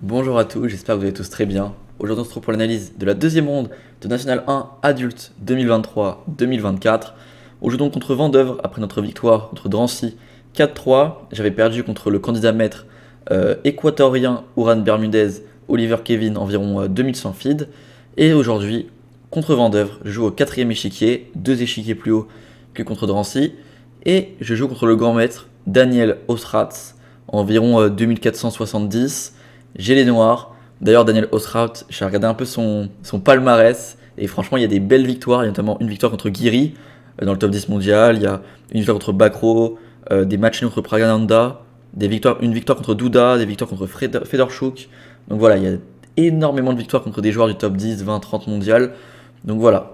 Bonjour à tous, j'espère que vous allez tous très bien. Aujourd'hui on se retrouve pour l'analyse de la deuxième ronde de National 1 adulte 2023-2024. On joue donc contre Vendeuvre après notre victoire contre Drancy 4-3. J'avais perdu contre le candidat maître équatorien Uran Bermudez, Oliver Kevin, environ 2100 feed. Et aujourd'hui, contre Vendeuvre, je joue au quatrième échiquier, 2 échiquiers plus haut que contre Drancy. Et je joue contre le grand maître Daniel Ostrats, environ 2470. J'ai les noirs. D'ailleurs, Daniel Ostrats, j'ai regardé un peu son palmarès. Et franchement, il y a des belles victoires. Il y a notamment une victoire contre Guiri dans le top 10 mondial. Il y a une victoire contre Bakro, des matchs contre Pragananda, une victoire contre Douda, des victoires contre Fedorchuk. Donc voilà, il y a énormément de victoires contre des joueurs du top 10, 20, 30 mondial. Donc voilà.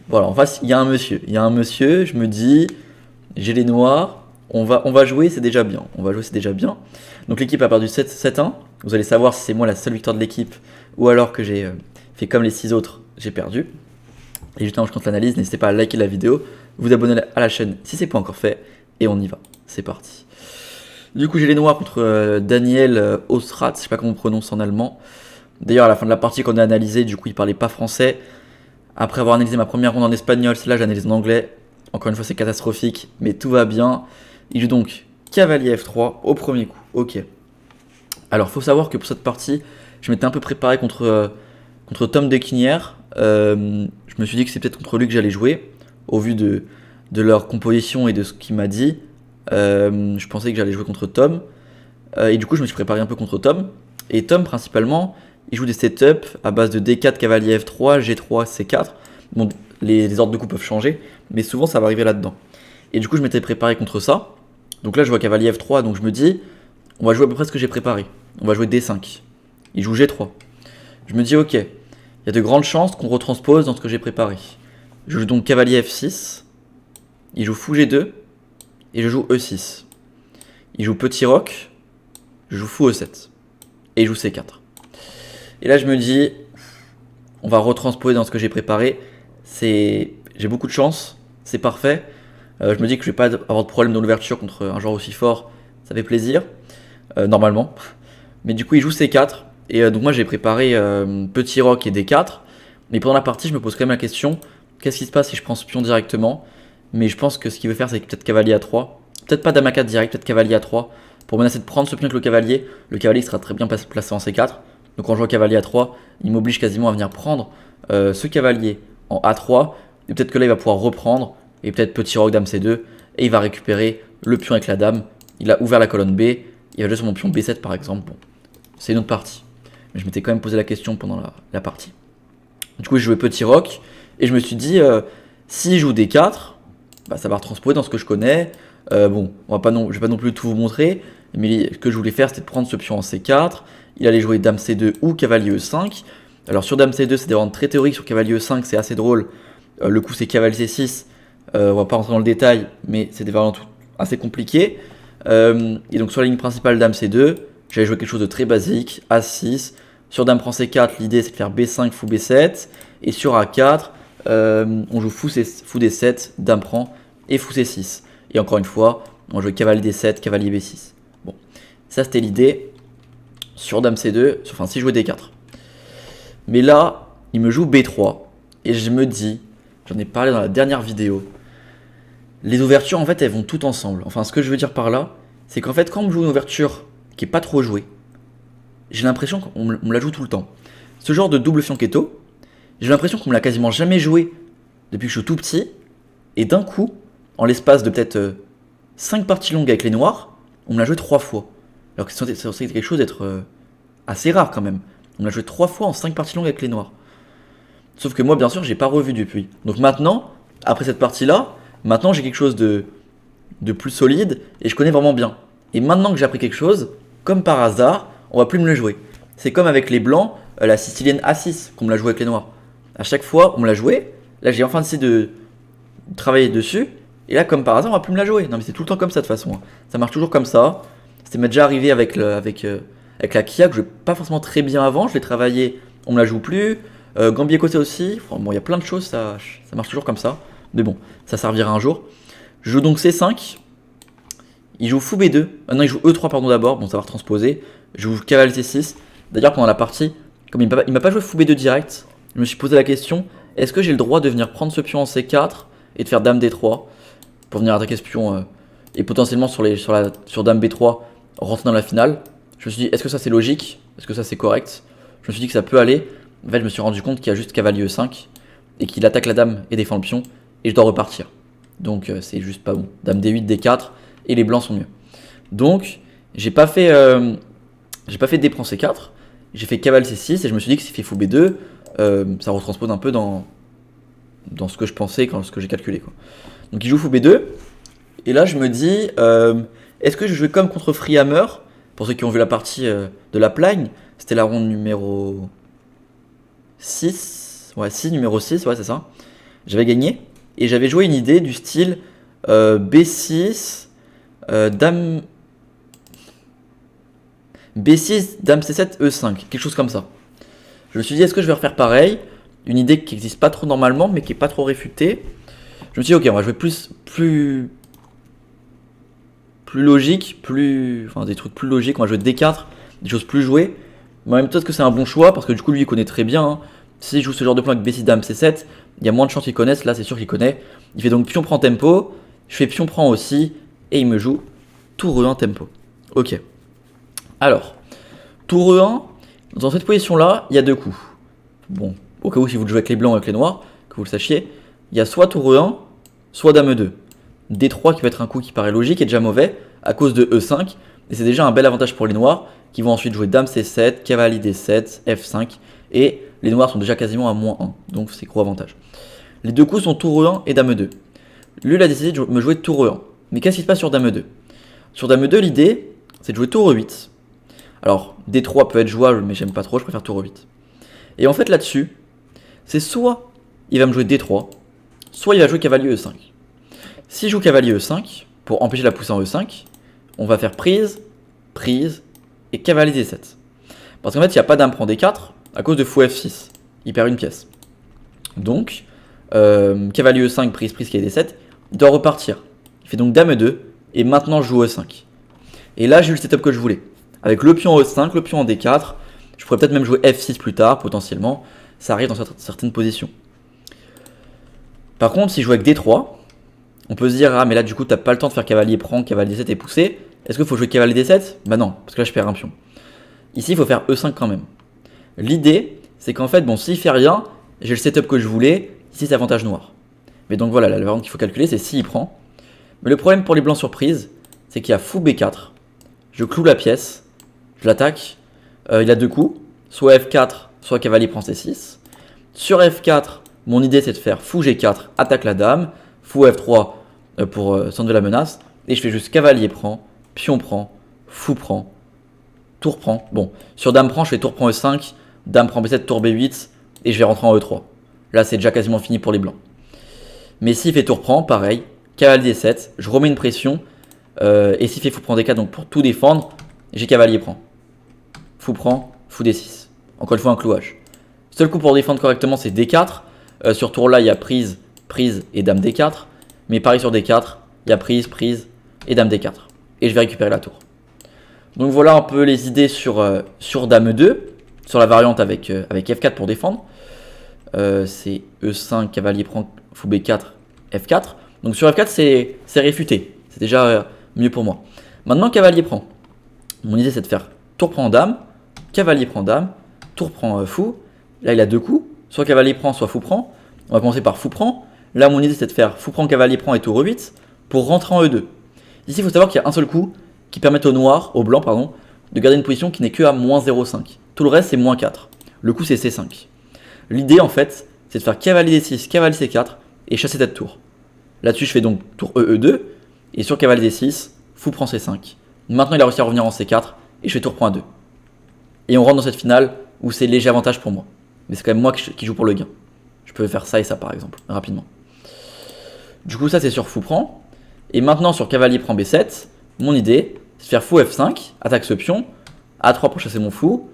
Voilà, en face, il y a un monsieur. Il y a un monsieur, je me dis, j'ai les noirs. On va jouer, c'est déjà bien. On va jouer, c'est déjà bien. Donc l'équipe a perdu 7-1. Vous allez savoir si c'est moi la seule victoire de l'équipe ou alors que j'ai fait comme les 6 autres, j'ai perdu. Et juste avant que je compte l'analyse, n'hésitez pas à liker la vidéo, vous abonner à la chaîne si c'est pas encore fait. Et on y va, c'est parti. Du coup j'ai les noirs contre Daniel Ostrats, je sais pas comment on prononce en allemand. D'ailleurs à la fin de la partie qu'on a analysé, du coup il parlait pas français. Après avoir analysé ma première ronde en espagnol, celle-là j'analyse en anglais. Encore une fois c'est catastrophique, mais tout va bien. Il joue donc cavalier F3 au premier coup, ok. Alors faut savoir que pour cette partie, je m'étais un peu préparé contre Tom Dequinière. Je me suis dit que c'est peut-être contre lui que j'allais jouer, au vu de leur composition et de ce qu'il m'a dit. Je pensais que j'allais jouer contre Tom. Et du coup je me suis préparé un peu contre Tom. Et Tom principalement, il joue des setups à base de D4, cavalier F3, G3, C4. Bon, les ordres de coups peuvent changer, mais souvent ça va arriver là-dedans. Et du coup je m'étais préparé contre ça. Donc là je vois cavalier F3, donc je me dis, on va jouer à peu près ce que j'ai préparé. On va jouer D5. Il joue G3. Je me dis ok, il y a de grandes chances qu'on retranspose dans ce que j'ai préparé. Je joue donc cavalier F6. Il joue fou G2. Et je joue E6. Il joue petit roc. Je joue fou E7. Et il joue C4. Et là je me dis, on va retransposer dans ce que j'ai préparé. J'ai beaucoup de chance. C'est parfait. Je me dis que je vais pas avoir de problème dans l'ouverture contre un joueur aussi fort. Ça fait plaisir. Normalement. Mais du coup il joue C4. Et donc moi j'ai préparé petit roc et D4. Mais pendant la partie je me pose quand même la question, qu'est-ce qui se passe si je prends ce pion directement? Mais je pense que ce qu'il veut faire c'est peut-être cavalier A3. Peut-être pas dame A4 direct, peut-être cavalier A3. Pour menacer de prendre ce pion avec le cavalier sera très bien placé en C4. Donc en jouant cavalier A3, il m'oblige quasiment à venir prendre ce cavalier en A3. Et peut-être que là il va pouvoir reprendre. Et peut-être petit roc dame C2. Et il va récupérer le pion avec la dame. Il a ouvert la colonne B. Il va jouer sur mon pion B7 par exemple. Bon, c'est une autre partie. Mais je m'étais quand même posé la question pendant la partie. Du coup, j'ai joué petit roc. Et je me suis dit, s'il joue D4, bah, ça va retransposer dans ce que je connais. Bon, je vais pas non plus tout vous montrer. Mais ce que je voulais faire, c'était de prendre ce pion en C4. Il allait jouer dame C2 ou cavalier E5. Alors sur dame C2, c'est des rangs très théoriques. Sur cavalier E5, c'est assez drôle. Le coup, c'est cavalier C6. On va pas rentrer dans le détail, mais c'est des variantes assez compliquées. Et donc sur la ligne principale dame C2, j'allais jouer quelque chose de très basique, A6. Sur dame prend C4, l'idée c'est de faire B5, fou B7. Et sur A4, on joue fou D7, dame prend et fou C6. Et encore une fois, on joue cavalier D7, cavalier B6. Bon, ça c'était l'idée. Sur dame C2, enfin si je jouais D4. Mais là, il me joue B3. Et je me dis, j'en ai parlé dans la dernière vidéo, les ouvertures en fait elles vont toutes ensemble. Enfin ce que je veux dire par là, c'est qu'en fait quand on me joue une ouverture qui est pas trop jouée, j'ai l'impression qu'on me la joue tout le temps. Ce genre de double fianchetto, j'ai l'impression qu'on me l'a quasiment jamais joué depuis que je suis tout petit. Et d'un coup, en l'espace de peut-être 5 parties longues avec les noirs, on me l'a joué 3 fois. Alors que c'est censé quelque chose d'être assez rare quand même. On me l'a joué 3 fois en 5 parties longues avec les noirs. Sauf que moi bien sûr j'ai pas revu depuis. Donc maintenant, après cette partie-là, maintenant j'ai quelque chose de plus solide et je connais vraiment bien. Et maintenant que j'ai appris quelque chose, comme par hasard, on va plus me le jouer. C'est comme avec les blancs, la sicilienne A6 qu'on me l'a joué avec les noirs. À chaque fois, on me l'a joué. Là, j'ai enfin essayé de travailler dessus. Et là, comme par hasard, on va plus me la jouer. Non, mais c'est tout le temps comme ça de toute façon. Ça marche toujours comme ça. C'était m'est déjà arrivé avec la Kia que je jouais pas forcément très bien avant. Je l'ai travaillé, on me la joue plus. Gambier côté aussi. Enfin, bon, il y a plein de choses, ça marche toujours comme ça. Mais bon, ça servira un jour. Je joue donc C5. Il joue fou B2. Ah non, il joue E3 pardon d'abord. Bon, ça va retransposer. Je joue cavalier C6. D'ailleurs, pendant la partie, comme il m'a pas joué fou B2 direct, je me suis posé la question, est-ce que j'ai le droit de venir prendre ce pion en C4 et de faire Dame D3 pour venir attaquer ce pion et potentiellement sur Dame B3 rentrer dans la finale. Je me suis dit, est-ce que ça c'est logique? Est-ce que ça c'est correct? Je me suis dit que ça peut aller. En fait, je me suis rendu compte qu'il y a juste cavalier E5 et qu'il attaque la dame et défend le pion et je dois repartir. Donc c'est juste pas bon. Dame D8, D4 et les blancs sont mieux. Donc j'ai pas fait D prend C4, j'ai fait cavalier C6 et je me suis dit que s'il fait fou B2, ça retranspose un peu dans ce que je pensais, ce que j'ai calculé, quoi. Donc il joue fou B2 et là je me dis, est-ce que je joue comme contre Freehammer? Pour ceux qui ont vu la partie de la Plagne, c'était la ronde numéro 6. Ouais, numéro 6, ouais, c'est ça. J'avais gagné et j'avais joué une idée du style B6, Dame B6, Dame C7, E5, quelque chose comme ça. Je me suis dit, est-ce que je vais refaire pareil? Une idée qui n'existe pas trop normalement, mais qui n'est pas trop réfutée. Je me suis dit, ok, on va jouer plus logique, enfin des trucs plus logiques, on va jouer D4, des choses plus jouées. Mais en même temps, est-ce que c'est un bon choix? Parce que du coup, lui, il connaît très bien. Hein. S'il joue ce genre de plan avec B6, Dame C7, il y a moins de chances qu'il connaisse. Là, c'est sûr qu'il connaît. Il fait donc pion prend tempo. Je fais pion prend aussi. Et il me joue tour E1 tempo. Ok. Alors, tour E1, dans cette position-là, il y a deux coups. Bon, au cas où, si vous jouez avec les blancs ou avec les noirs, que vous le sachiez, il y a soit tour E1, soit Dame E2. D3 qui peut être un coup qui paraît logique et déjà mauvais à cause de E5. Et c'est déjà un bel avantage pour les noirs qui vont ensuite jouer Dame C7, cavalier D7, F5. Et les noirs sont déjà quasiment à -1. Donc c'est gros avantage. Les deux coups sont tour E1 et Dame E2. Lui, il a décidé de me jouer tour E1. Mais qu'est-ce qui se passe sur Dame E2? Sur Dame E2, l'idée, c'est de jouer tour E8. Alors, D3 peut être jouable, mais j'aime pas trop, je préfère tour E8. Et en fait, là-dessus, c'est soit il va me jouer D3, soit il va jouer cavalier E5. S'il joue cavalier E5, pour empêcher la poussée en E5, on va faire prise, prise et cavalier D7. Parce qu'en fait, il n'y a pas dame prend D4 à cause de fou F6. Il perd une pièce. Donc, cavalier E5, prise, prise, cavalier D7, il doit repartir. Il fait donc dame E2 et maintenant je joue E5. Et là, j'ai eu le setup que je voulais. Avec le pion en E5, le pion en D4, je pourrais peut-être même jouer F6 plus tard, potentiellement. Ça arrive dans certaines positions. Par contre, si je joue avec D3, on peut se dire, ah mais là du coup t'as pas le temps de faire cavalier prend, cavalier D7 et pousser. Est-ce qu'il faut jouer cavalier D7? Bah non, parce que là je perds un pion. Ici il faut faire E5 quand même. L'idée, c'est qu'en fait, bon, s'il fait rien, j'ai le setup que je voulais, ici c'est avantage noir. Mais donc voilà, la variante qu'il faut calculer, c'est s'il prend. Mais le problème pour les blancs surprises, c'est qu'il y a fou B4, je cloue la pièce, je l'attaque, il a deux coups, soit F4, soit cavalier prend C6. Sur F4, mon idée c'est de faire fou G4, attaque la dame, fou F3 pour s'enlever la menace, et je fais juste cavalier prend, pion prend, fou prend, tour prend. Bon, sur dame prend, je fais tour prend E5, dame prend B7, tour B8, et je vais rentrer en E3. Là, c'est déjà quasiment fini pour les blancs. Mais s'il fait tour prend, pareil, cavalier D7, je remets une pression, et s'il fait fou prend D4, donc pour tout défendre, j'ai cavalier prend. Fou prend, fou D6. Encore une fois, un clouage. Seul coup pour défendre correctement, c'est D4. Sur tour là, il y a prise, prise et dame D4. Mais pareil sur D4, il y a prise, prise et dame D4. Et je vais récupérer la tour. Donc voilà un peu les idées sur dame E2, sur la variante avec F4 pour défendre. C'est E5, cavalier prend, fou B4, F4. Donc sur F4, c'est réfuté. C'est déjà mieux pour moi. Maintenant, cavalier prend. Mon idée, c'est de faire tour prend dame, cavalier prend dame, tour prend fou. Là, il a deux coups. Soit cavalier prend, soit fou prend. On va commencer par fou prend. Là, mon idée, c'est de faire fou prend, cavalier prend et tour E8 pour rentrer en E2. Ici, il faut savoir qu'il y a un seul coup qui permet au blanc, de garder une position qui n'est que à -0,5. Tout le reste, c'est -4. Le coup, c'est C5. L'idée, en fait, c'est de faire cavalier D6, cavalier C4 et chasser cette tour. Là-dessus, je fais donc tour E2 et sur cavalier D6, fou prend C5. Maintenant, il a réussi à revenir en C4 et je fais tour prend A2. Et on rentre dans cette finale où c'est léger avantage pour moi. Mais c'est quand même moi qui joue pour le gain. Je peux faire ça et ça par exemple, rapidement. Du coup, ça c'est sur fou prend. Et maintenant sur cavalier prend B7, mon idée, c'est de faire fou F5, attaque ce pion, A3 pour chasser mon fou,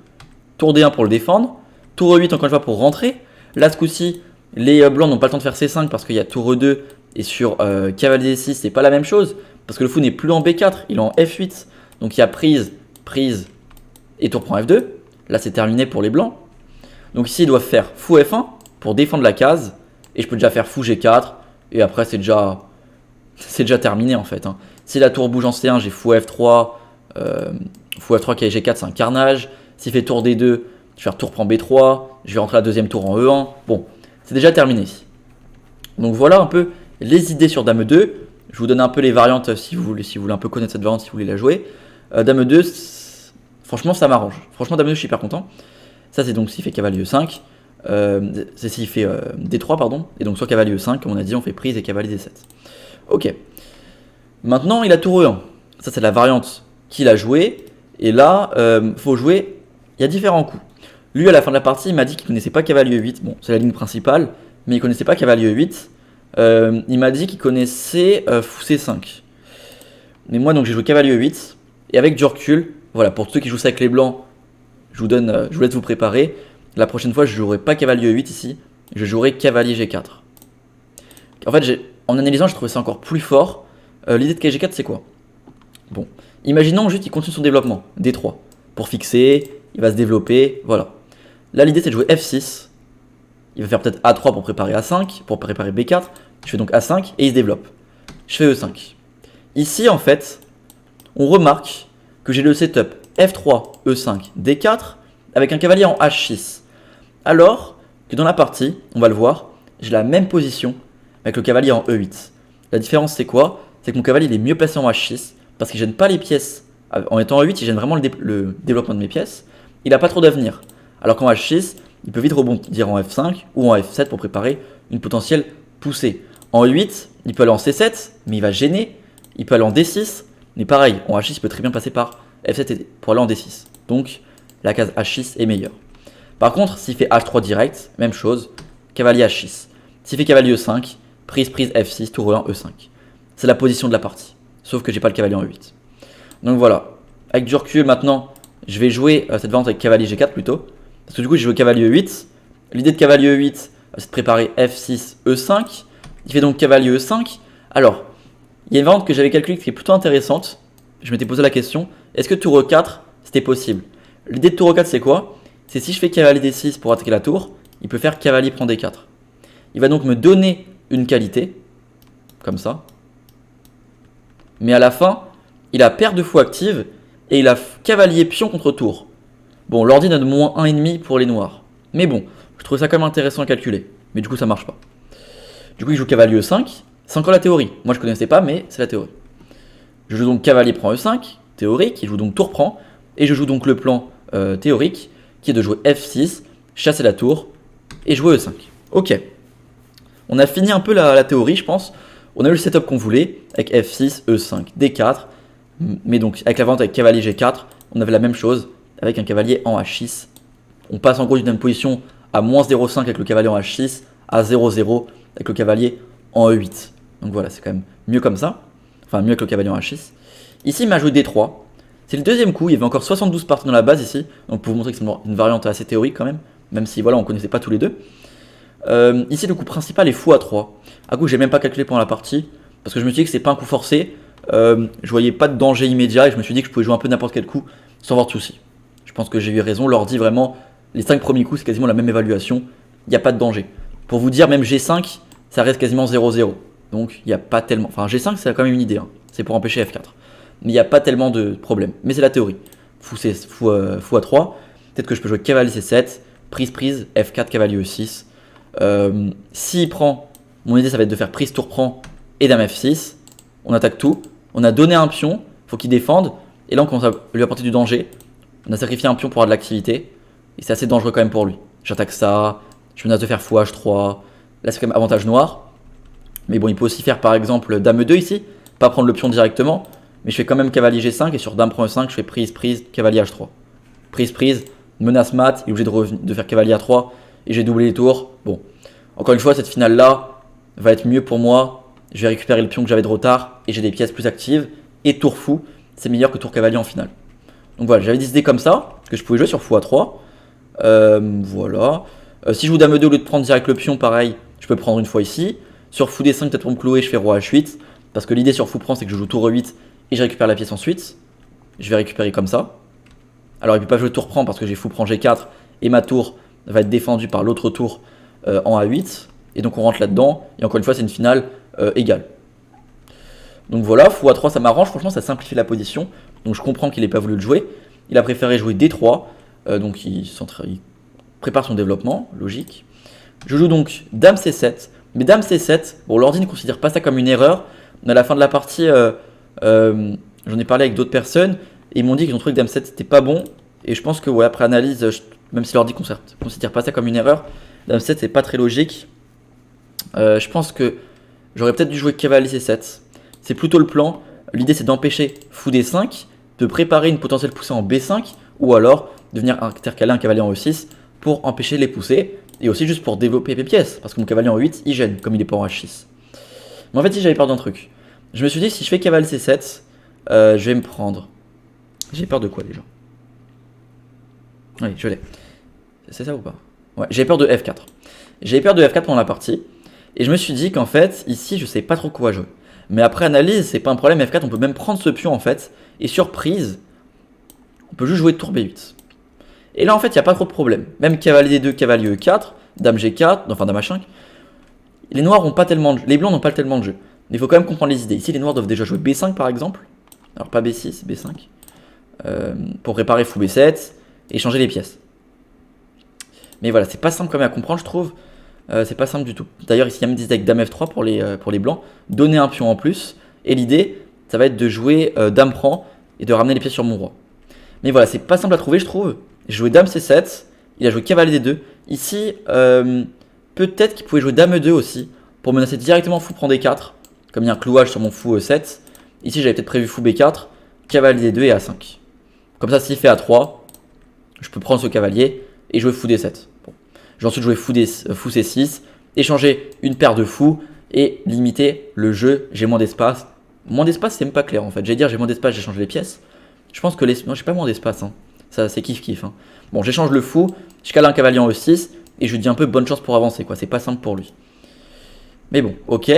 tour D1 pour le défendre, tour E8 encore une fois pour rentrer. Là, ce coup-ci, les blancs n'ont pas le temps de faire C5 parce qu'il y a tour E2 et sur cavalier D6, c'est pas la même chose parce que le fou n'est plus en B4, il est en F8. Donc il y a prise, prise et tour prend F2. Là, c'est terminé pour les blancs. Donc ici, ils doivent faire fou F1 pour défendre la case. Et je peux déjà faire fou G4. Et après, c'est déjà terminé en fait. Hein. Si la tour bouge en C1, j'ai fou F3. Fou F3 qui est G4, c'est un carnage. S'il fait tour D2, je vais faire tour prend B3. Je vais rentrer la deuxième tour en E1. Bon, c'est déjà terminé ici. Donc voilà un peu les idées sur Dame 2. Je vous donne un peu les variantes si vous voulez un peu connaître cette variante, si vous voulez la jouer. Dame 2, franchement ça m'arrange. Franchement Dame 2 je suis hyper content. Ça c'est donc s'il fait cavalier E5. C'est s'il fait D3 pardon. Et donc soit cavalier E5 comme on a dit on fait prise et cavalier D7. Ok. Maintenant il a tour E1. Ça c'est la variante qu'il a jouée. Et là faut jouer, il y a différents coups. Lui à la fin de la partie il m'a dit qu'il connaissait pas cavalier E8. Bon c'est la ligne principale. Mais il connaissait pas cavalier E8. Il m'a dit qu'il connaissait fou C5. Mais moi donc j'ai joué cavalier E8. Et avec du recul, voilà, pour ceux qui jouent ça avec les blancs, je vous laisse vous préparer. La prochaine fois je jouerai pas cavalier E8 ici. Je jouerai cavalier G4. En fait en analysant j'ai trouvé ça encore plus fort. L'idée de cavalier G4 c'est quoi? Bon, imaginons juste il continue son développement, D3. Pour fixer, il va se développer, voilà. Là l'idée c'est de jouer F6. Il va faire peut-être A3 pour préparer A5, pour préparer B4. Je fais donc A5 et il se développe. Je fais E5. Ici, en fait, on remarque que j'ai le setup F3, E5, D4 avec un cavalier en H6. Alors que dans la partie, on va le voir, j'ai la même position avec le cavalier en E8. La différence, c'est quoi? C'est que mon cavalier il est mieux placé en H6 parce qu'il ne gêne pas les pièces. En étant en E8, il gêne vraiment le développement de mes pièces. Il n'a pas trop d'avenir. Alors qu'en H6, il peut vite rebondir en F5 ou en F7 pour préparer une potentielle poussée. En E8, il peut aller en C7, mais il va gêner. Il peut aller en D6, mais pareil, en H6, il peut très bien passer par F7 pour aller en D6. Donc, la case H6 est meilleure. Par contre, s'il fait H3 direct, même chose, cavalier H6. S'il fait cavalier E5, prise F6, tour E1, E5. C'est la position de la partie, sauf que j'ai pas le cavalier en E8. Donc voilà, avec du recul maintenant, je vais jouer cette variante avec cavalier G4 plutôt. Parce que du coup j'ai joué cavalier E8. L'idée de cavalier E8 c'est de préparer F6, E5. Il fait donc cavalier E5. Alors, il y a une variante que j'avais calculée qui est plutôt intéressante. Je m'étais posé la question, est-ce que tour E4 c'était possible? L'idée de tour E4 c'est quoi? C'est si je fais cavalier D6 pour attaquer la tour, il peut faire cavalier prend D4. Il va donc me donner une qualité, comme ça. Mais à la fin, il a paire de fou active et il a cavalier pion contre tour. Bon, l'ordi donne moins 1,5 pour les noirs. Mais bon, je trouvais ça quand même intéressant à calculer. Mais du coup, ça marche pas. Du coup, il joue cavalier E5. C'est encore la théorie. Moi, je connaissais pas, mais c'est la théorie. Je joue donc cavalier prend E5, théorique. Il joue donc tour prend. Et je joue donc le plan théorique, qui est de jouer F6, chasser la tour, et jouer E5. Ok. On a fini un peu la théorie, je pense. On a eu le setup qu'on voulait, avec F6, E5, D4. Mais donc, avec la vente avec cavalier G4, on avait la même chose. Avec un cavalier en H6. On passe en gros d'une même position à moins 0,5 avec le cavalier en H6 à 0,0 avec le cavalier en E8. Donc voilà, c'est quand même mieux comme ça. Enfin, mieux avec le cavalier en H6. Ici, il m'a joué D3. C'est le deuxième coup. Il y avait encore 72 parties dans la base ici. Donc pour vous montrer que c'est une variante assez théorique quand même. Même si voilà, on ne connaissait pas tous les deux. Ici, le coup principal est fou A3. Un coup, j'ai même pas calculé pendant la partie. Parce que je me suis dit que c'est pas un coup forcé. Je voyais pas de danger immédiat. Et je me suis dit que je pouvais jouer un peu n'importe quel coup sans avoir de soucis. Je pense que j'ai eu raison, l'ordi vraiment, les 5 premiers coups c'est quasiment la même évaluation, il n'y a pas de danger. Pour vous dire, même G5, ça reste quasiment 0-0. Donc il n'y a pas tellement, enfin G5 c'est quand même une idée, hein. C'est pour empêcher F4. Mais il n'y a pas tellement de problème, mais c'est la théorie. Fou A3, peut-être que je peux jouer cavalier C7, prise, F4, cavalier E6. S'il prend, mon idée ça va être de faire prise, tour prend et dame F6. On attaque tout, on a donné un pion, faut qu'il défende, et là on commence à lui apporter du danger. On a sacrifié un pion pour avoir de l'activité. Et c'est assez dangereux quand même pour lui. J'attaque ça. Je menace de faire fou H3. Là, c'est quand même avantage noir. Mais bon, il peut aussi faire par exemple dame E2 ici. Pas prendre le pion directement. Mais je fais quand même cavalier G5. Et sur dame prend E5, je fais prise, cavalier H3. Prise, menace mat. Il est obligé de faire cavalier A3. Et j'ai doublé les tours. Bon. Encore une fois, cette finale-là va être mieux pour moi. Je vais récupérer le pion que j'avais de retard. Et j'ai des pièces plus actives. Et tour fou, c'est meilleur que tour cavalier en finale. Donc voilà, j'avais décidé comme ça, que je pouvais jouer sur fou A3. Voilà. Si je joue dame E2 au lieu de prendre direct le pion, pareil, je peux prendre une fois ici. Sur fou D5, peut-être pour me clouer, je fais roi H8. Parce que l'idée sur fou prend, c'est que je joue tour E8 et je récupère la pièce ensuite. Je vais récupérer comme ça. Alors il peut pas jouer tour prend parce que j'ai fou prend G4 et ma tour va être défendue par l'autre tour en A8. Et donc on rentre là-dedans. Et encore une fois, c'est une finale égale. Donc voilà, fou A3 ça m'arrange, franchement ça simplifie la position. Donc je comprends qu'il n'ait pas voulu le jouer. Il a préféré jouer D3. Donc il prépare son développement, logique. Je joue donc Dame C7. Mais Dame C7, bon l'ordi ne considère pas ça comme une erreur. Mais à la fin de la partie, j'en ai parlé avec d'autres personnes. Et ils m'ont dit qu'ils ont trouvé que Dame 7 c'était pas bon. Et je pense que ouais, après analyse, même si l'ordi ne considère pas ça comme une erreur, Dame 7 c'est pas très logique. Je pense que j'aurais peut-être dû jouer cavalier C7. C'est plutôt le plan. L'idée c'est d'empêcher fou D5, de préparer une potentielle poussée en B5, ou alors de venir intercaler un cavalier en E6 pour empêcher les poussées, et aussi juste pour développer mes pièces, parce que mon cavalier en E8 il gêne, comme il est pas en H6. Mais en fait si j'avais peur d'un truc, je me suis dit que si je fais cavalier C7, je vais me prendre... J'ai peur de quoi déjà? Oui, je l'ai. C'est ça ou pas? Ouais, j'ai peur de F4. J'ai peur de F4 pendant la partie, et je me suis dit qu'en fait, ici je sais pas trop quoi jouer. Mais après analyse, c'est pas un problème, F4, on peut même prendre ce pion en fait, et surprise, on peut juste jouer tour B8. Et là en fait, il n'y a pas trop de problème. Même cavalier D2, cavalier E4, dame G4, enfin dame H5, les noirs ont pas tellement de jeu, les blancs n'ont pas tellement de jeu. Mais il faut quand même comprendre les idées. Ici, les noirs doivent déjà jouer B5 par exemple, alors pas B6, B5, pour préparer fou B7 et changer les pièces. Mais voilà, c'est pas simple quand même à comprendre, je trouve. C'est pas simple du tout. D'ailleurs, ici, il y a même des avec dame F3 pour les blancs. Donner un pion en plus. Et l'idée, ça va être de jouer dame prend et de ramener les pièces sur mon roi. Mais voilà, c'est pas simple à trouver, je trouve. J'ai joué dame C7. Il a joué cavalier D2. Ici, peut-être qu'il pouvait jouer dame E2 aussi. Pour menacer directement fou prend D4. Comme il y a un clouage sur mon fou E7. Ici, j'avais peut-être prévu fou B4. Cavalier D2 et A5. Comme ça, s'il fait A3, je peux prendre ce cavalier et jouer fou D7. Bon. Je vais ensuite jouer fou C6, échanger une paire de fous et limiter le jeu. J'ai moins d'espace. Moins d'espace, c'est même pas clair en fait. J'allais dire j'ai moins d'espace, j'échange les pièces. Je pense que non, j'ai pas moins d'espace. Hein. Ça, c'est kiff-kiff. Hein. Bon, j'échange le fou, je cale un cavalier en E6 et je lui dis un peu bonne chance pour avancer. Quoi. C'est pas simple pour lui. Mais bon, ok.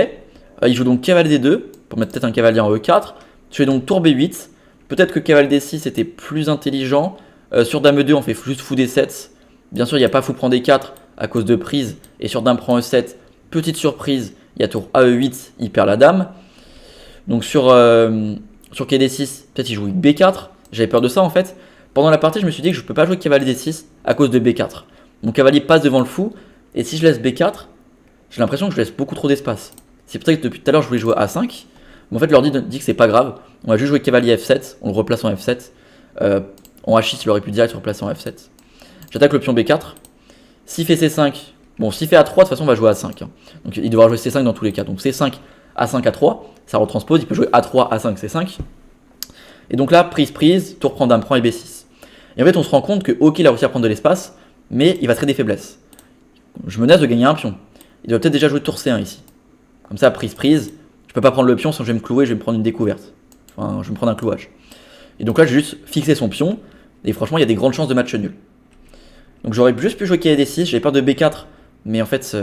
Il joue donc cavalier D2 pour mettre peut-être un cavalier en E4. Je fais donc tour B8. Peut-être que cavalier D6 était plus intelligent. Sur dame E2, on fait juste fou D7. Bien sûr, il n'y a pas fou prend D4 à cause de prise. Et sur dame prend E7, petite surprise, il y a tour AE8, il perd la dame. Donc sur quai D6, peut-être il joue B4. J'avais peur de ça en fait. Pendant la partie, je me suis dit que je ne peux pas jouer cavalier D6 à cause de B4. Mon cavalier passe devant le fou. Et si je laisse B4, j'ai l'impression que je laisse beaucoup trop d'espace. C'est pour ça que depuis tout à l'heure, je voulais jouer A5. Mais en fait, l'ordi dit que c'est pas grave. On va juste jouer cavalier F7. On le replace en F7. En H6, il aurait pu direct se replacer en F7. J'attaque le pion B4. S'il fait C5, bon, s'il fait A3, de toute façon, on va jouer A5. Hein. Donc il devra jouer C5 dans tous les cas. Donc C5, A5, A3, ça retranspose. Il peut jouer A3, A5, C5. Et donc là, prise, tour prend, dame prend et B6. Et en fait, on se rend compte que, ok, il a réussi à prendre de l'espace, mais il va traiter des faiblesses. Je menace de gagner un pion. Il doit peut-être déjà jouer tour C1 ici. Comme ça, prise. Je peux pas prendre le pion, sinon je vais me clouer, je vais me prendre une découverte. Enfin, je vais me prendre un clouage. Et donc là, j'ai juste fixé son pion. Et franchement, il y a des grandes chances de match nul. Donc j'aurais juste pu jouer cavalier D6. J'avais peur de B4. Mais en fait,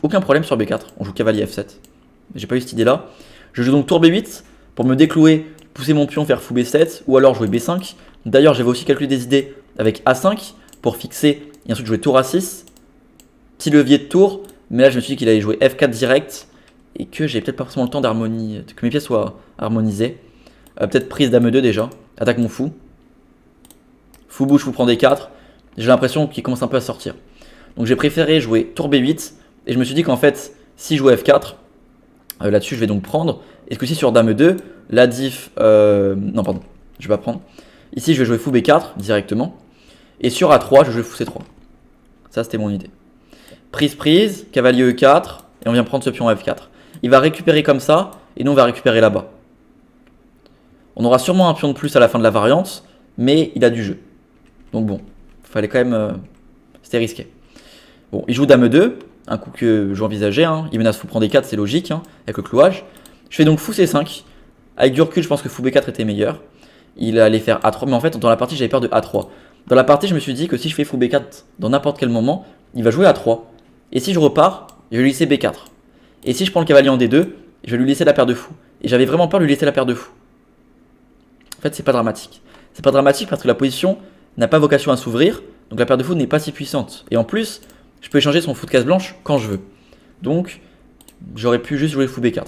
aucun problème sur B4. On joue cavalier F7. J'ai pas eu cette idée-là. Je joue donc tour B8 pour me déclouer, pousser mon pion vers fou B7. Ou alors jouer B5. D'ailleurs, j'avais aussi calculé des idées avec A5 pour fixer. Et ensuite jouer tour A6. Petit levier de tour. Mais là, je me suis dit qu'il allait jouer F4 direct. Et que j'ai peut-être pas forcément le temps d'harmoniser. Que mes pièces soient harmonisées. Peut-être prise dame 2 déjà. Attaque mon fou. Fou bouge, fou prend D4. J'ai l'impression qu'il commence un peu à sortir. Donc j'ai préféré jouer tour B8. Et je me suis dit qu'en fait, si je joue F4, là-dessus je vais donc prendre. Et que si sur dame 2, la diff... non pardon, je vais pas prendre. Ici je vais jouer fou B4 directement. Et sur A3, je joue fou C3. Ça c'était mon idée. Prise, cavalier E4. Et on vient prendre ce pion F4. Il va récupérer comme ça. Et nous on va récupérer là-bas. On aura sûrement un pion de plus à la fin de la variante, mais il a du jeu. Donc bon, fallait quand même... c'était risqué. Bon, il joue dame 2, un coup que j'envisageais. Hein. Il menace fou prend D4, c'est logique, hein, avec le clouage. Je fais donc fou C5. Avec du recul, je pense que fou B4 était meilleur. Il allait faire A3, mais en fait, dans la partie, j'avais peur de A3. Dans la partie, je me suis dit que si je fais fou B4 dans n'importe quel moment, il va jouer A3. Et si je repars, je vais lui laisser B4. Et si je prends le cavalier en D2, je vais lui laisser la paire de fou. Et j'avais vraiment peur de lui laisser la paire de fou. En fait, c'est pas dramatique. C'est pas dramatique parce que la position n'a pas vocation à s'ouvrir, donc la paire de fous n'est pas si puissante. Et en plus, je peux échanger son fou de case blanche quand je veux. Donc, j'aurais pu juste jouer fou B4.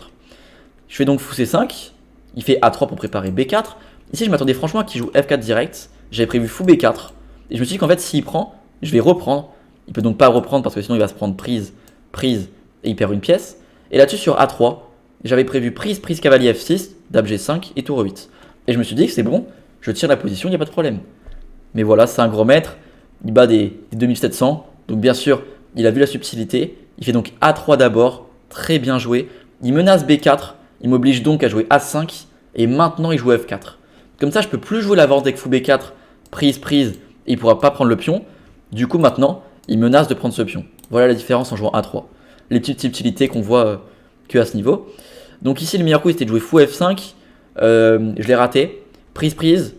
Je fais donc fou C5, il fait A3 pour préparer B4. Ici, je m'attendais franchement à qu'il joue F4 direct. J'avais prévu fou B4. Et je me suis dit qu'en fait, s'il prend, je vais reprendre. Il peut donc pas reprendre parce que sinon, il va se prendre prise, prise, et il perd une pièce. Et là-dessus, sur A3, j'avais prévu prise, prise, cavalier F6, dame G5 et tour E8. Et je me suis dit que c'est bon, je tire la position, il n'y a pas de problème. Mais voilà, c'est un grand maître, il bat des 2700. Donc bien sûr, il a vu la subtilité. Il fait donc A3 d'abord, très bien joué. Il menace B4, il m'oblige donc à jouer A5. Et maintenant, il joue F4. Comme ça, je peux plus jouer l'avance avec fou B4, prise, prise, et il ne pourra pas prendre le pion. Du coup, maintenant, il menace de prendre ce pion. Voilà la différence en jouant A3. Les petites subtilités qu'on voit que à ce niveau. Donc ici, le meilleur coup, c'était de jouer fou F5. Je l'ai raté. Prise, prise.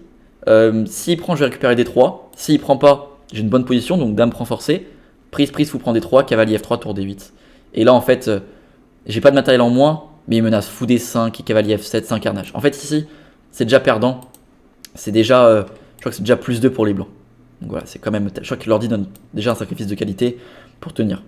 S'il prend, je vais récupérer D3. S'il prend pas, j'ai une bonne position, donc dame prend forcé. Prise, prise, fou prend D3, cavalier F3, tour D8. Et là, en fait, j'ai pas de matériel en moins, mais il menace fou D5 et cavalier F7, c'est un carnage. En fait, ici, c'est déjà perdant. C'est déjà, je crois que c'est déjà +2 pour les blancs. Donc voilà, c'est quand même, je crois que l'ordi donne déjà un sacrifice de qualité pour tenir.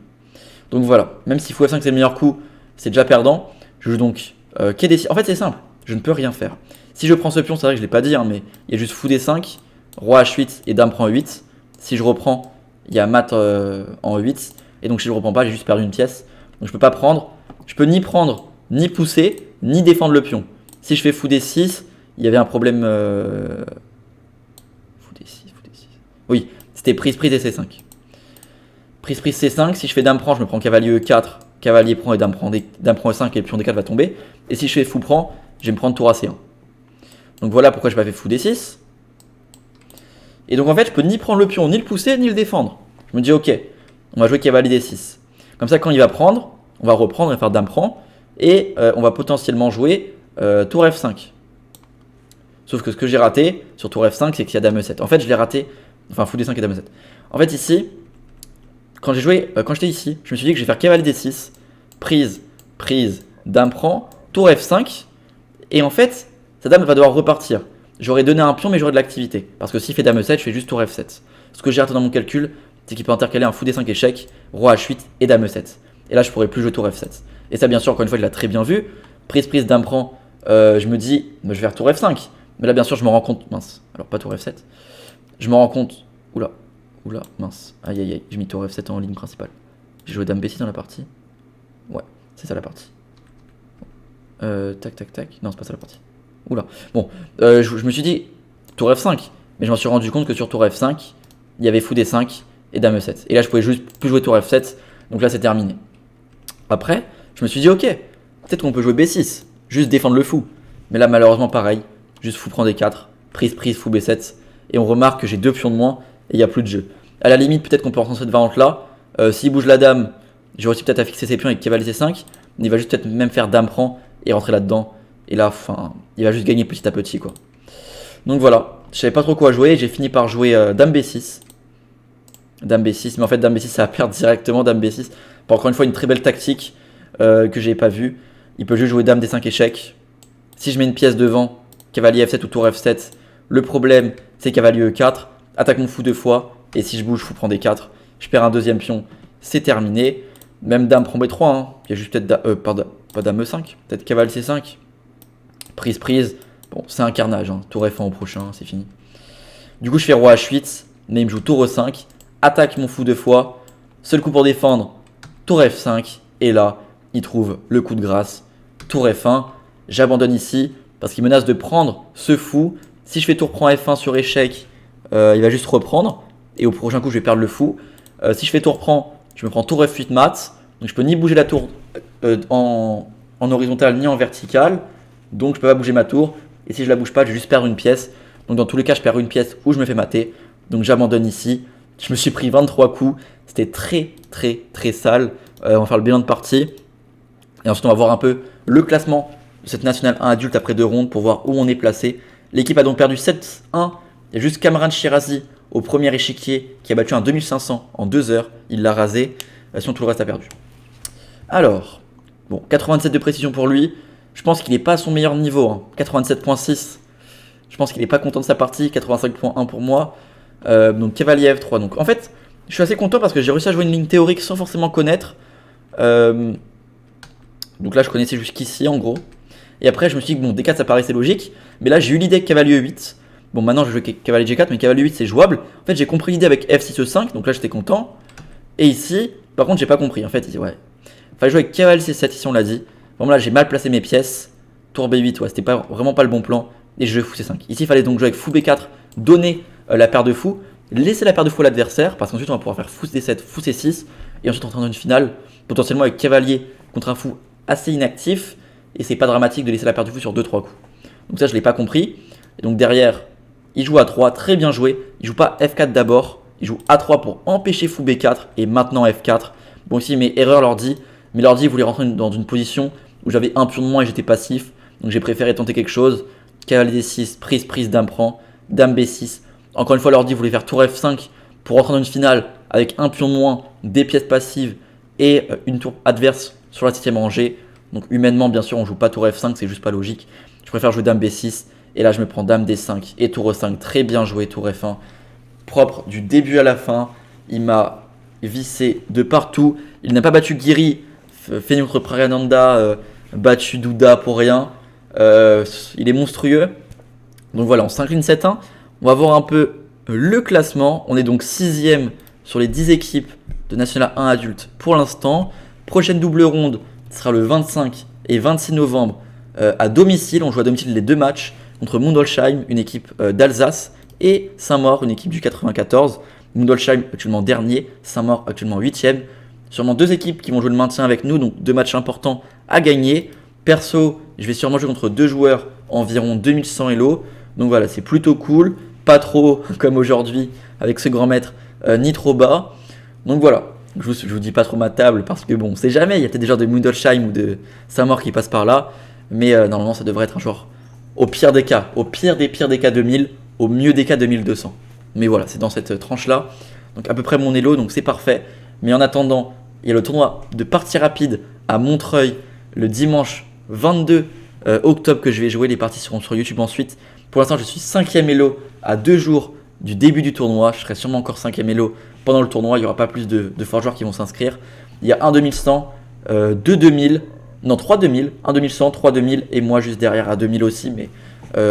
Donc voilà, même si fou F5 c'est le meilleur coup, c'est déjà perdant. Je joue donc quai D6. En fait, c'est simple, je ne peux rien faire. Si je prends ce pion, c'est vrai que je ne l'ai pas dit, hein, mais il y a juste fou D5, roi H8 et dame prend E8. Si je reprends, il y a mat en E8. Et donc si je ne reprends pas, j'ai juste perdu une pièce. Donc je peux pas prendre. Je peux ni prendre, ni pousser, ni défendre le pion. Si je fais fou D6, il y avait un problème. Fou D6. Oui, c'était prise, prise et C5. Prise, prise C5. Si je fais dame prend, je me prends cavalier E4. Cavalier prend et dame prend E5 et le pion D4 va tomber. Et si je fais fou prend, je vais me prendre tour AC1. Donc voilà pourquoi je n'ai pas fait fou D6. Et donc en fait, je peux ni prendre le pion, ni le pousser, ni le défendre. Je me dis ok, on va jouer cavalier D6. Comme ça, quand il va prendre, on va reprendre et faire dame prend. Et on va potentiellement jouer tour F5. Sauf que ce que j'ai raté sur tour F5, c'est qu'il y a dame E7. En fait, je l'ai raté, enfin fou D5 et dame E7. En fait, ici, quand j'étais ici, je me suis dit que je vais faire cavalier D6, prise, prise, dame prend, tour F5. Et en fait, sa dame va devoir repartir. J'aurais donné un pion, mais j'aurais de l'activité. Parce que s'il fait dame E7, je fais juste tour F7. Ce que j'ai raté dans mon calcul, c'est qu'il peut intercaler un fou D5 échec, roi H8 et dame E7. Et là, je pourrais plus jouer tour F7. Et ça, bien sûr, encore une fois, il l'a très bien vu. Prise, prise, dame prend. Je me dis, je vais faire tour F5. Mais là, bien sûr, je me rends compte. Mince. Alors, pas tour F7. Je me rends compte. Oula. Oula, mince. Aïe, aïe, aïe. J'ai mis tour F7 en ligne principale. J'ai joué dame B6 dans la partie. Ouais, c'est ça la partie. Tac, tac, tac. Non, c'est pas ça la partie. Oula. Bon, je me suis dit tour F5. Mais je me suis rendu compte que sur tour F5, il y avait fou D5 et dame E7. Et là, je pouvais juste plus jouer tour F7. Donc là, c'est terminé. Après, je me suis dit, ok, peut-être qu'on peut jouer B6. Juste défendre le fou. Mais là, malheureusement, pareil. Juste fou prend D4. Prise, prise, fou B7. Et on remarque que j'ai 2 pions de moins et il n'y a plus de jeu. À la limite, peut-être qu'on peut rentrer cette variante là. S'il bouge la dame, j'aurais aussi peut-être à fixer ses pions avec cavalier C5. Mais il va juste peut-être même faire dame prend et rentrer là-dedans. Et là, enfin, il va juste gagner petit à petit, quoi. Donc voilà, je savais pas trop quoi jouer. J'ai fini par jouer dame B6. Dame B6, mais en fait, dame B6, ça va perdre directement dame B6. Encore une fois, une très belle tactique que j'ai pas vue. Il peut juste jouer dame D5 échec. Si je mets une pièce devant, cavalier F7 ou tour F7, le problème, c'est cavalier E4. Attaque mon fou 2 fois. Et si je bouge, fou prend D4. Je perds un deuxième pion. C'est terminé. Même dame prend B3. Hein. Il y a juste peut-être pas dame E5. Peut-être cavalier C5. Prise, prise. Bon, c'est un carnage. Hein. Tour F1 au prochain, c'est fini. Du coup, je fais roi H8. Mais il me joue tour E5. Attaque mon fou 2 fois. Seul coup pour défendre. Tour F5. Et là, il trouve le coup de grâce. Tour F1. J'abandonne ici parce qu'il menace de prendre ce fou. Si je fais tour prend F1 sur échec, il va juste reprendre. Et au prochain coup, je vais perdre le fou. Si je fais tour prend, je me prends tour F8 mat. Donc je peux ni bouger la tour en horizontal ni en vertical. Donc je peux pas bouger ma tour. Et si je la bouge pas, je vais juste perdre une pièce. Donc dans tous les cas, je perds une pièce ou je me fais mater. Donc j'abandonne ici. Je me suis pris 23 coups. C'était très très très sale. On va faire le bilan de partie. Et ensuite, on va voir un peu le classement de cette Nationale 1 adulte après 2 rondes pour voir où on est placé. L'équipe a donc perdu 7-1. Il y a juste Kamran Shirazi au premier échiquier qui a battu un 2500 en 2 heures. Il l'a rasé. Sinon, tout le reste a perdu. Alors, bon, 87 de précision pour lui. Je pense qu'il n'est pas à son meilleur niveau. Hein. 87.6. Je pense qu'il n'est pas content de sa partie. 85.1 pour moi. Donc cavalier F3. Donc en fait, je suis assez content parce que j'ai réussi à jouer une ligne théorique sans forcément connaître. Donc là, je connaissais jusqu'ici en gros. Et après, je me suis dit que bon, D4 ça paraissait logique. Mais là, j'ai eu l'idée que cavalier E8. Bon, maintenant, je joue cavalier G4, mais cavalier 8 c'est jouable. En fait, j'ai compris l'idée avec F6 E5. Donc là, j'étais content. Et ici, par contre, j'ai pas compris. En fait, ouais. Fallait jouer avec cavalier C7 ici, on l'a dit. Bon, là, j'ai mal placé mes pièces. Tour B8, ouais, c'était vraiment pas le bon plan. Et je joue fou C5. Ici, il fallait donc jouer avec fou B4, donner la paire de fou, laisser la paire de fou à l'adversaire, parce qu'ensuite, on va pouvoir faire fou D7, fou C6. Et ensuite, on rentre dans une finale, potentiellement avec cavalier contre un fou assez inactif. Et c'est pas dramatique de laisser la paire de fou sur 2-3 coups. Donc ça, je l'ai pas compris. Et donc derrière, il joue A3, très bien joué. Il joue pas F4 d'abord, il joue A3 pour empêcher fou B4 et maintenant F4. Bon, ici, mes erreurs l'ordi. Mais l'ordi voulait rentrer dans une position où j'avais un pion de moins et j'étais passif. Donc j'ai préféré tenter quelque chose. Cavalier D6, prise, dame prend, dame B6. Encore une fois, l'ordi voulait faire tour F5 pour rentrer dans une finale avec un pion de moins, des pièces passives et une tour adverse sur la 7ème rangée. Donc humainement, bien sûr, on joue pas tour F5, c'est juste pas logique. Je préfère jouer dame B6. Et là, je me prends dame D5 et tour E5. Très bien joué, tour F1. Propre du début à la fin. Il m'a vissé de partout. Il n'a pas battu Giri, fait contre Pragananda, battu Douda pour rien. Il est monstrueux. Donc voilà, on s'incline 7-1. On va voir un peu le classement. On est donc 6ème sur les 10 équipes de National 1 adulte pour l'instant. Prochaine double ronde sera le 25 et 26 novembre à domicile. On joue à domicile les deux matchs contre Mundolsheim, une équipe d'Alsace, et Saint-Maur, une équipe du 94. Mundolsheim actuellement dernier, Saint-Maur actuellement 8ème. Sûrement deux équipes qui vont jouer le maintien avec nous, donc deux matchs importants à gagner. Perso, je vais sûrement jouer contre deux joueurs environ 2100 Elo. Donc voilà, c'est plutôt cool. Pas trop comme aujourd'hui avec ce grand maître, ni trop bas. Donc voilà, je vous dis pas trop ma table parce que bon, on sait jamais. Il y a peut-être des joueurs de Mundolsheim ou de Saint-Maur qui passent par là. Mais normalement, ça devrait être un joueur au pire des cas, 2000, au mieux des cas 2200. Mais voilà, c'est dans cette tranche-là. Donc à peu près mon elo, donc c'est parfait. Mais en attendant, il y a le tournoi de partie rapide à Montreuil le dimanche 22 octobre que je vais jouer. Les parties seront sur YouTube ensuite. Pour l'instant, je suis 5ème elo à 2 jours du début du tournoi. Je serai sûrement encore 5ème elo pendant le tournoi. Il n'y aura pas plus de forts joueurs qui vont s'inscrire. Il y a un 2100, 2 2000, non 3 2000, un 2100, 3 2000 et moi juste derrière à 2000 aussi, mais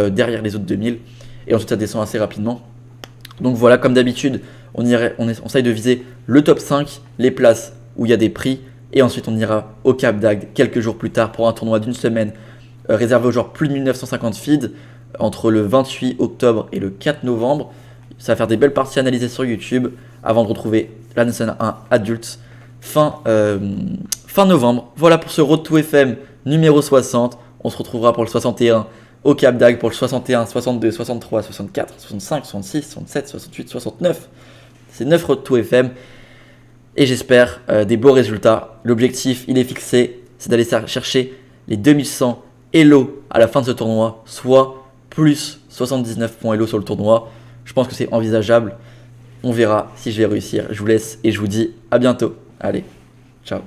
derrière les autres 2000. Et ensuite ça descend assez rapidement. Donc voilà, comme d'habitude, on essaye de viser le top 5, les places où il y a des prix. Et ensuite on ira au Cap d'Agde quelques jours plus tard pour un tournoi d'une semaine réservé aux joueurs plus de 1950 feed entre le 28 octobre et le 4 novembre. Ça va faire des belles parties analysées sur YouTube avant de retrouver la National 1 adulte fin novembre. Voilà pour ce Road to FM numéro 60. On se retrouvera pour le 61 au Cap d'Agde, pour le 61, 62, 63, 64, 65, 66, 67, 68, 69. C'est 9 Road to FM. Et j'espère des beaux résultats. L'objectif, il est fixé, c'est d'aller chercher les 2100 Elo à la fin de ce tournoi, soit plus 79 points Elo sur le tournoi. Je pense que c'est envisageable. On verra si je vais réussir. Je vous laisse et je vous dis à bientôt. Allez, ciao.